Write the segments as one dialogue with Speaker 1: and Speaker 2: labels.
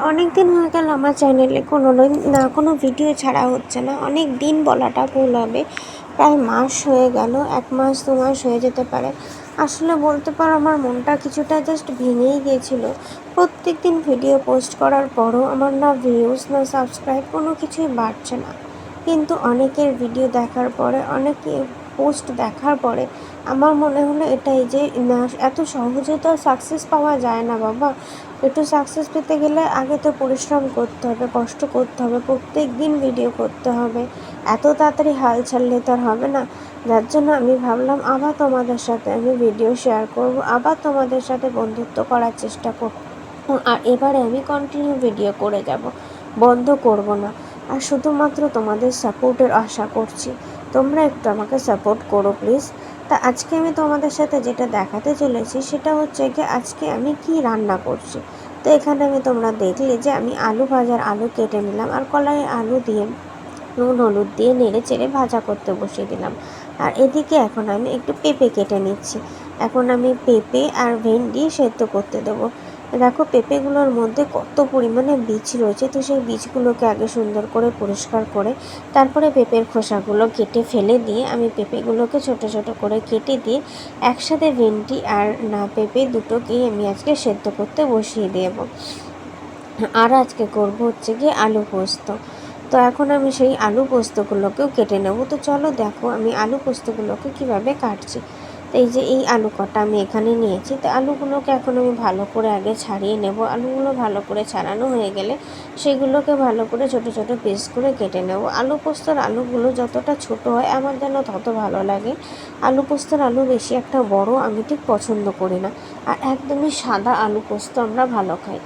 Speaker 1: অনেক দিন হয়ে গেল আমার চ্যানেলে কোনো ভিডিও ছাড়া হচ্ছে না। অনেক দিন বলাটা ভুল হবে, প্রায় মাস হয়ে গেল, 1 মাস 2 মাস হয়ে যেতে পারে। আসলে বলতে পারো আমার মনটা কিছুটা জাস্ট ভেঙেই গিয়েছিল। প্রত্যেক দিন ভিডিও পোস্ট করার পরও আমার না ভিউজ না সাবস্ক্রাইব কোনো কিছুই বাড়ছে না। কিন্তু অনেকের ভিডিও দেখার পরে, অনেকের পোস্ট দেখার পরে আমার মনে হলো এটাই যে না, এত সহজে তো সাকসেস পাওয়া যায় না বাবা। একটু সাকসেস পেতে গেলে আগে তো পরিশ্রম করতে হবে, কষ্ট করতে হবে, প্রত্যেক দিন ভিডিও করতে হবে। এত তাড়াতাড়ি হাল ছাড়লে তো আর হবে না। যার জন্য আমি ভাবলাম আবার তোমাদের সাথে আমি ভিডিও শেয়ার করব, আবার তোমাদের সাথে বন্ধুত্ব করার চেষ্টা করব। আর এবারে আমি কন্টিনিউ ভিডিও করে যাব, বন্ধ করব না। আর শুধুমাত্র তোমাদের সাপোর্টের আশা করছি। তোমরা একটু আমাকে সাপোর্ট করো প্লিজ। তা আজকে আমি তোমাদের সাথে যেটা দেখাতে চলেছি সেটা হচ্ছে কি আজকে আমি কি রান্না করছি। তো এখানে তোমরা দেখলে যে আমি আলু ভাজার আলু কেটে নিলাম আর কলাই আলু দিয়ে নুন হলুদ দিয়ে নেড়ে চেড়ে ভাজা করতে বসিয়ে দিলাম। আর এদিকে এখন আমি একটু পেঁপে কেটে নিচ্ছি। এখন আমি পেঁপে আর ভেন্ডি সেদ্ধ করতে দেবো। দেখো পেঁপেগুলোর মধ্যে কত পরিমাণে বীজ রয়েছে, তো সেই বীজগুলোকে আগে সুন্দর করে পরিষ্কার করে তারপরে পেঁপের খোসাগুলো কেটে ফেলে দিয়ে আমি পেঁপেগুলোকে ছোট ছোট করে কেটে দিয়ে একসাথে ভেন্ডি আর পেঁপে দুটোকেই আমি আজকে সেদ্ধ করতে বসিয়ে দেবো। আর আজকে করব হচ্ছে গিয়ে আলু পোস্ত। তো এখন আমি সেই আলু পোস্তগুলোকেও কেটে নেব। তো চলো দেখো আমি আলু পোস্তগুলোকে কীভাবে কাটছি। তো এই যে এই আলু কটা আমি এখানে নিয়েছি। তো আলুগুলোকে এখন আমি ভালো করে আগে ছাড়িয়ে নেব। আলুগুলো ভালো করে ছাড়ানো হয়ে গেলে সেগুলোকে ভালো করে ছোট ছোট পিস করে কেটে নেব। আলু পোস্তর আলুগুলো যতটা ছোট হয় আমার যেন তত ভালো লাগে। আলু পোস্তর আলু বেশি একটা বড় আমি ঠিক পছন্দ করি না। আর একদমই সাদা আলু পোস্ত আমরা ভালো খাই।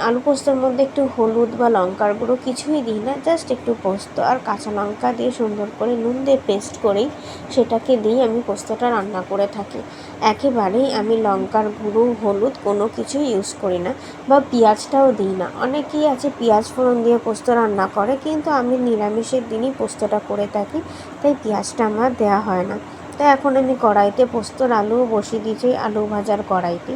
Speaker 1: আলু পোস্তর মধ্যে একটু হলুদ বা লঙ্কার গুঁড়ো কিছুই দিই না, জাস্ট একটু পোস্ত আর কাঁচা লঙ্কা দিয়ে সুন্দর করে নুন দিয়ে পেস্ট করেই সেটাকে দিয়ে আমি পোস্তটা রান্না করে থাকি। একেবারেই আমি লঙ্কার গুঁড়ো হলুদ কোনো কিছুই ইউজ করি না, বা পেঁয়াজটাও দিই না। অনেকেই আছে পেঁয়াজ ফোড়ন দিয়ে পোস্ত রান্না করে, কিন্তু আমি নিরামিষের দিনই পোস্তটা করে থাকি, তাই পেঁয়াজটা আমার দেওয়া হয় না। তো এখন আমি কড়াইতে পোস্তর আলু বসিয়ে দিয়েছি, আলু ভাজার কড়াইতে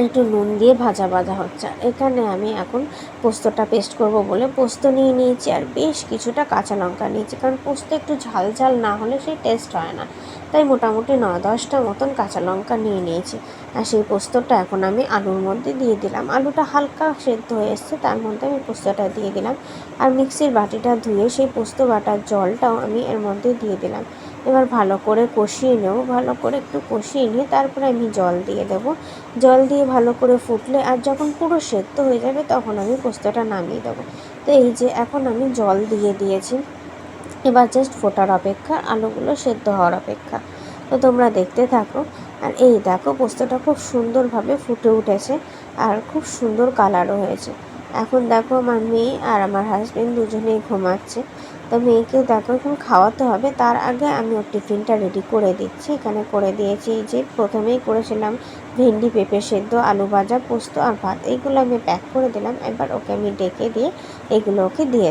Speaker 1: একটু নুন দিয়ে ভাজা ভাজা হচ্ছে। এখানে আমি এখন পোস্তটা পেস্ট করব বলে পোস্ত নিয়ে নিয়েছি আর বেশ কিছুটা কাঁচা লঙ্কা নিয়েছি, কারণ পোস্ত একটু ঝাল ঝাল না হলে সেই টেস্ট হয় না। তাই মোটামুটি 9-10টা মতন কাঁচা লঙ্কা নিয়ে নিয়েছি। আর সেই পোস্তটা এখন আমি আলুর মধ্যে দিয়ে দিলাম। আলুটা হালকা সেদ্ধ হয়ে এসছে, তার মধ্যে আমি পোস্তটা দিয়ে দিলাম। আর মিক্সির বাটিটা ধুয়ে সেই পোস্ত বাটার জলটাও আমি এর মধ্যে দিয়ে দিলাম। এবার ভালো করে কষিয়ে নেব। ভালো করে একটু কষিয়ে নিয়ে তারপরে আমি জল দিয়ে দেবো। জল দিয়ে ভালো করে ফুটলে আর যখন পুরো সেদ্ধ হয়ে যাবে তখন আমি পোস্তটা নামিয়ে দেবো। তো এই যে এখন আমি জল দিয়ে দিয়েছি, এবার জাস্ট ফোটার অপেক্ষা, আলুগুলো সেদ্ধ হওয়ার অপেক্ষা। তো তোমরা দেখতে থাকো। আর এই দেখো পোস্তটা খুব সুন্দরভাবে ফুটে উঠেছে আর খুব সুন্দর কালারও হয়েছে। এখন দেখো আমার মেয়ে আর আমার হাজব্যান্ড দুজনেই ঘুমাচ্ছে। তো মেয়েকেও দেখো এখন খাওয়াতে হবে, তার আগে আমি ওর টিফিনটা রেডি করে দিচ্ছি। এখানে করে দিয়েছি যে প্রথমেই করেছিলাম ভেন্ডি পেঁপে সেদ্ধ, আলু ভাজা, পোস্ত আর ভাত, এইগুলো আমি প্যাক করে দিলাম। এবার ওকে আমি ডেকে দিয়ে এগুলো ওকে দিয়ে